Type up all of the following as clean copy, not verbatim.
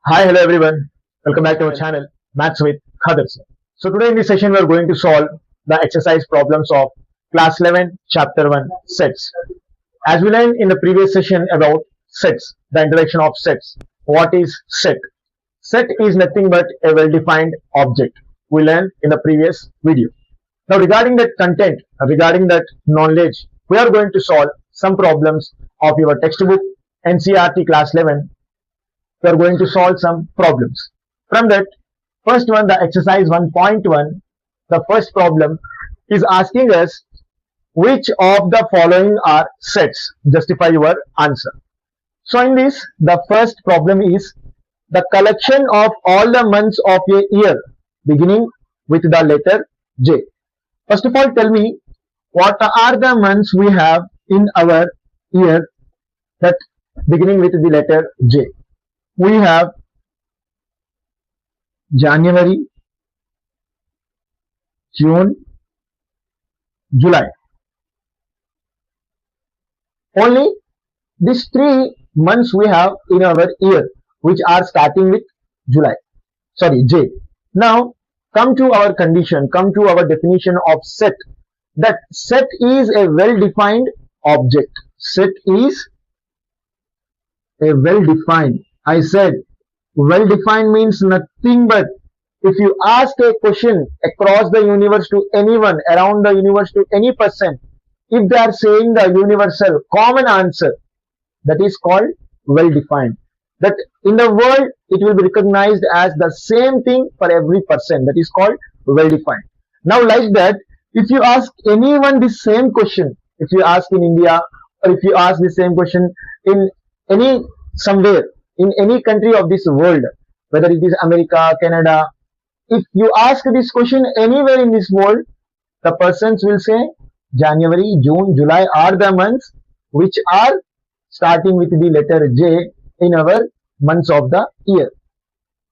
Hi, hello everyone. Welcome back to our channel, Maths with Khadar Sir. So today in this session we are going to solve the exercise problems of class 11, chapter 1, sets. As we learned in the previous session about sets, the introduction of sets. What is set? Set is nothing but a well-defined object. We learned in the previous video. Now regarding that content, regarding that knowledge, we are going to solve some problems of your textbook NCERT Class 11. We are going to solve some problems. From that, first one, the exercise 1.1, the first problem is asking us which of the following are sets. Justify your answer. So in this, the first problem is the collection of all the months of a year beginning with the letter J. First of all, tell me what are the months we have in our year that beginning with the letter J. We have January, June, July. Only these 3 months we have in our year, which are starting with J. Now come to our condition, come to our definition of set. That set is a well-defined object. Set is a well-defined. I said well-defined means nothing but if you ask a question across the universe to anyone, around the universe to any person, if they are saying the universal common answer, that is called well-defined. That in the world it will be recognized as the same thing for every person, that is called well-defined. Now like that, if you ask anyone the same question, if you ask in India or if you ask the same question in any somewhere in any country of this world, whether it is America, Canada, if you ask this question anywhere in this world, the persons will say January, June, July are the months which are starting with the letter J in our months of the year.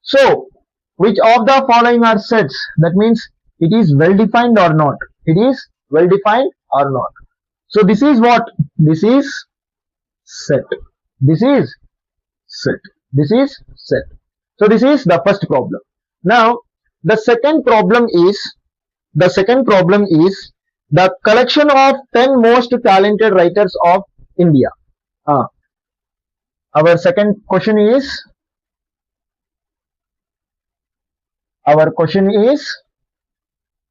So, which of the following are sets? That means it is well defined or not? It is well defined or not? So, this is what? This is set. This is set. This is set. So this is the first problem. Now the second problem is the collection of 10 most talented writers of India. Our second question is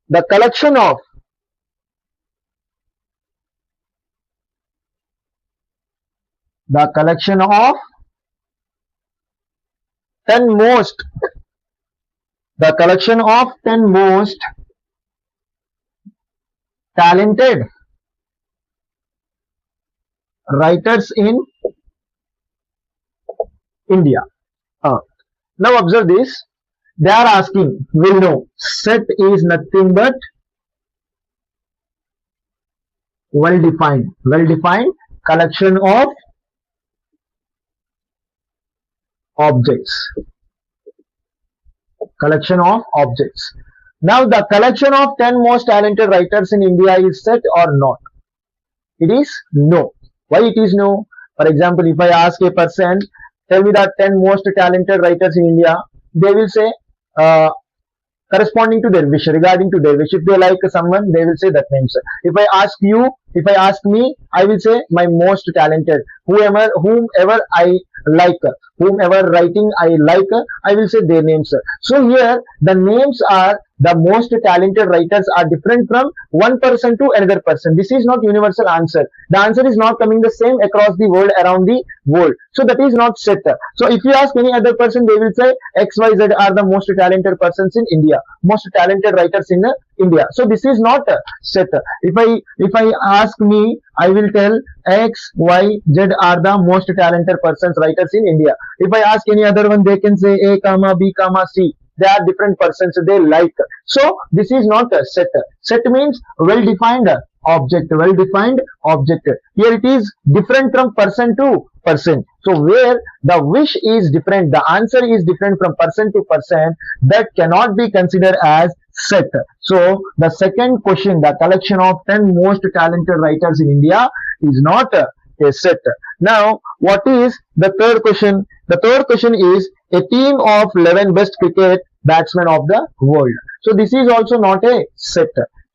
the collection of the collection of 10 most talented writers in India. Now observe this. They are asking, we know set is nothing but well-defined collection of objects. Now the collection of 10 most talented writers in India is set or not? It is no. Why it is no? For example, if I ask a person, tell me the 10 most talented writers in India, they will say corresponding to their wish, regarding to their wish. If they like someone, they will say that name. If I ask me, I will say my most talented, whomever I like, whomever writing I like, I will say their names. So here the names are the most talented writers are different from one person to another person. This is not universal answer. The answer is not coming the same across the world, around the world. So that is not set. So if you ask any other person, they will say XYZ are the most talented persons in India, most talented writers in India. So this is not set. If I ask me, I will tell X, Y, Z are the most talented persons writers in India. If I ask any other one, they can say A, comma, B, comma, C. They are different persons they like. So this is not a set. Set means well-defined object. Here it is different from person to person. So where the wish is different, the answer is different from person to person, that cannot be considered as set. So the second question, the collection of 10 most talented writers in India, is not a set. Now what is the third question? The third question is A team of 11 best cricket batsmen of the world. So this is also not a set.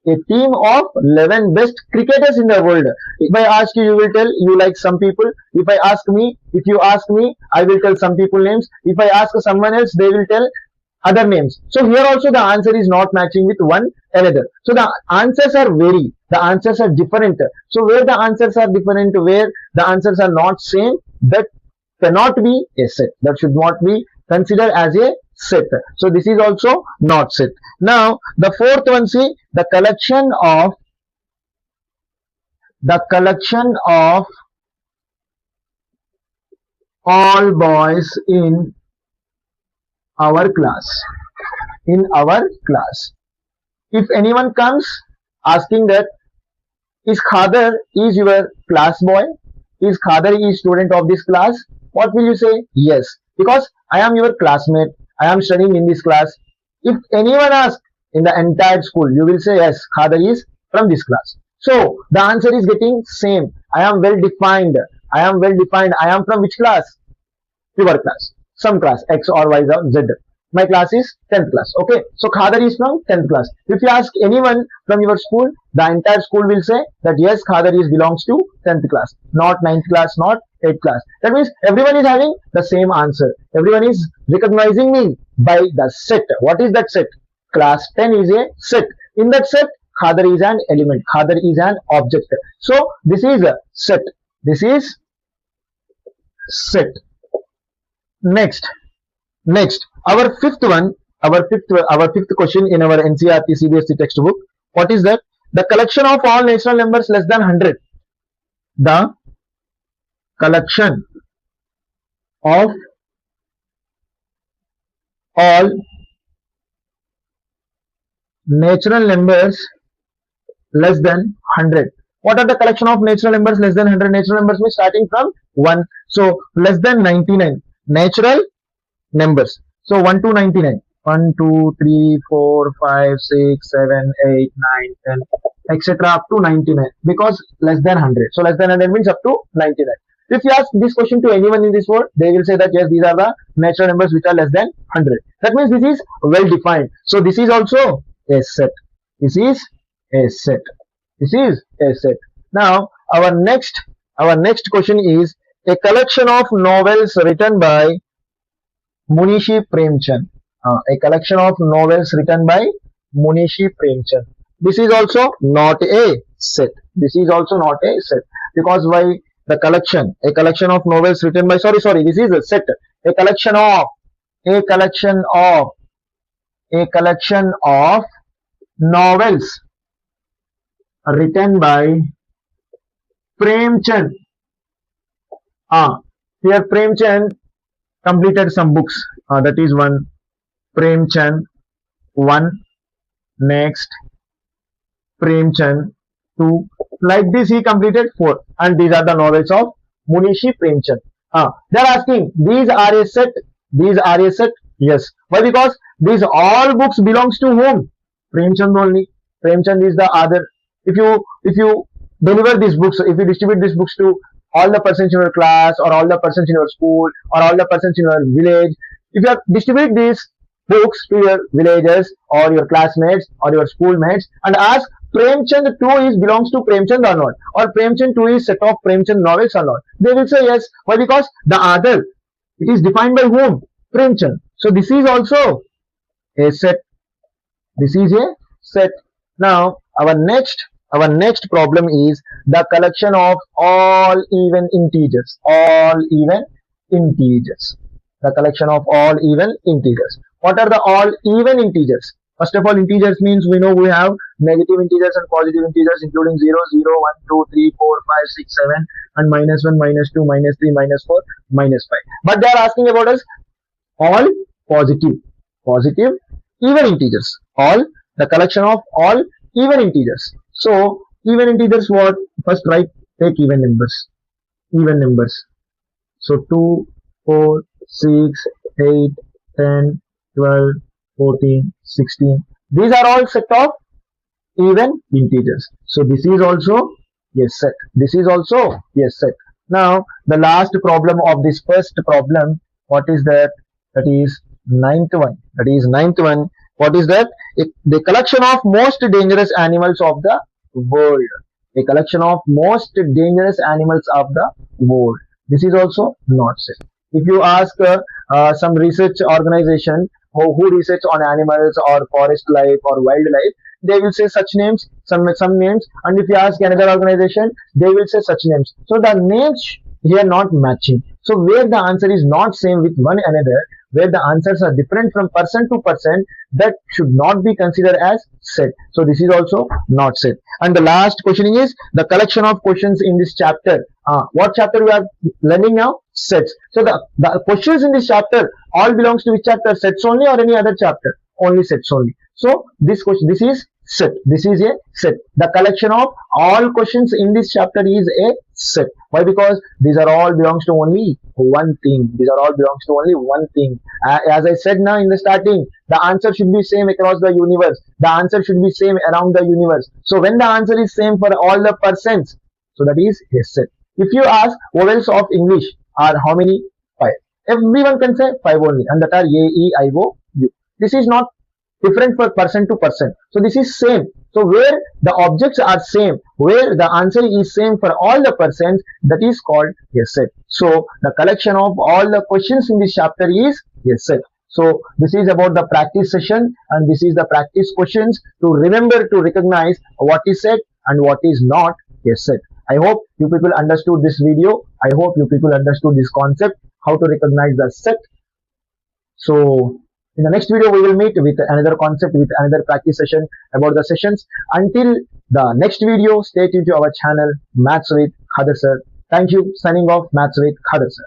A team of 11 best cricketers in the world. If I ask you, you will tell you like some people. If you ask me, I will tell some people names. If I ask someone else, they will tell other names. So here also the answer is not matching with one another. So the answers are vary. The answers are different. So where the answers are different, where the answers are not same, that cannot be a set. That should not be considered as a set. So this is also not set. Now the fourth one, see the collection of all boys in our class. In our class. If anyone comes asking that is Khadar is your class boy? Is Khadar is student of this class? What will you say? Yes. Because I am your classmate. I am studying in this class. If anyone asks in the entire school, you will say yes, Khadar is from this class. So the answer is getting same. I am well defined. I am well defined. I am from which class? Your class. Some class, X or Y or Z. My class is 10th class. Okay. So Khadar is from 10th class. If you ask anyone from your school, the entire school will say that yes, Khadar is belongs to 10th class, not 9th class, not 8th class. That means everyone is having the same answer. Everyone is recognizing me by the set. What is that set? Class 10 is a set. In that set, Khadar is an element. Khadar is an object. So this is a set. This is set. Next, our fifth question in our NCERT CBSE textbook. What is that? The collection of all natural numbers less than 100. The collection of all natural numbers less than 100. What are the collection of natural numbers less than 100? Natural numbers means starting from 1. So less than 99. Natural numbers. So 1 to 99. 1, 2, 3, 4, 5, 6, 7, 8, 9, 10, etc. up to 99. Because less than 100. So less than 100 means up to 99. If you ask this question to anyone in this world, they will say that yes, these are the natural numbers which are less than 100. That means this is well defined. So this is also a set. This is a set. This is a set. Now our next question is a collection of novels written by Munishi Premchand. A collection of novels written by Munishi Premchand. This is also not a set. This is also not a set. Because why? The collection, a collection of novels written by, sorry, this is a set. A collection of novels written by Premchand. Here Premchand completed some books. That is one. Premchand 1. Next Premchand 2. Like this he completed 4. And these are the novels of Munishi Premchand. They are asking, these are a set. These are a set. Yes. Why? Because these all books belongs to whom? Premchand only. Premchand is the other. If you deliver these books, if you distribute these books to all the persons in your class or all the persons in your school or all the persons in your village, if you distribute these books to your villagers or your classmates or your schoolmates and ask Premchand 2 is belongs to Premchand or not, or Premchand 2 is set of Premchand novels or not, they will say yes. Why? Because the other, it is defined by whom? Premchand. So this is also a set. This is a set. Now our next problem is the collection of all even integers. All even integers. The collection of all even integers. What are the all even integers? First of all, integers means we know we have negative integers and positive integers including 0, 0, 1, 2, 3, 4, 5, 6, 7 and minus 1, minus 2, minus 3, minus 4, minus 5. But they are asking about us all positive even integers. All the collection of all even integers. So even integers what? First write, take even numbers. Even numbers. So 2, 4, 6, 8, 10, 12, 14, 16. These are all set of even integers. So this is also yes set. This is also yes set. Now the last problem of this first problem, what is that? That is ninth one. That is ninth one. What is that? The collection of most dangerous animals of the world. A collection of most dangerous animals of the world. This is also not said. If you ask some research organization who research on animals or forest life or wildlife, they will say such names, some names. And if you ask another organization, they will say such names. So the names here not matching. So where the answer is not same with one another, where the answers are different from person to person, that should not be considered as set. So this is also not set. And the last questioning is the collection of questions in this chapter. What chapter we are learning now? Sets. So the questions in this chapter all belongs to which chapter? Sets only or any other chapter? Only sets only. So this question, this is set. This is a set. The collection of all questions in this chapter is a set. Why? Because these are all belongs to only one thing. These are all belongs to only one thing. As I said now in the starting, the answer should be same across the universe. The answer should be same around the universe. So when the answer is same for all the persons, so that is a set. If you ask vowels of English are how many? Five. Everyone can say five only, and that are A, E, I, O, U. This is not different for person to person. So this is same. So where the objects are same, where the answer is same for all the persons, that is called a set. So the collection of all the questions in this chapter is a set. So this is about the practice session, and this is the practice questions to remember to recognize what is set and what is not a set. I hope you people understood this video. I hope you people understood this concept, how to recognize the set. So in the next video, we will meet with another concept, with another practice session about the sessions. Until the next video, stay tuned to our channel, Maths with Khadar Sir. Thank you. Signing off, Maths with Khadar Sir.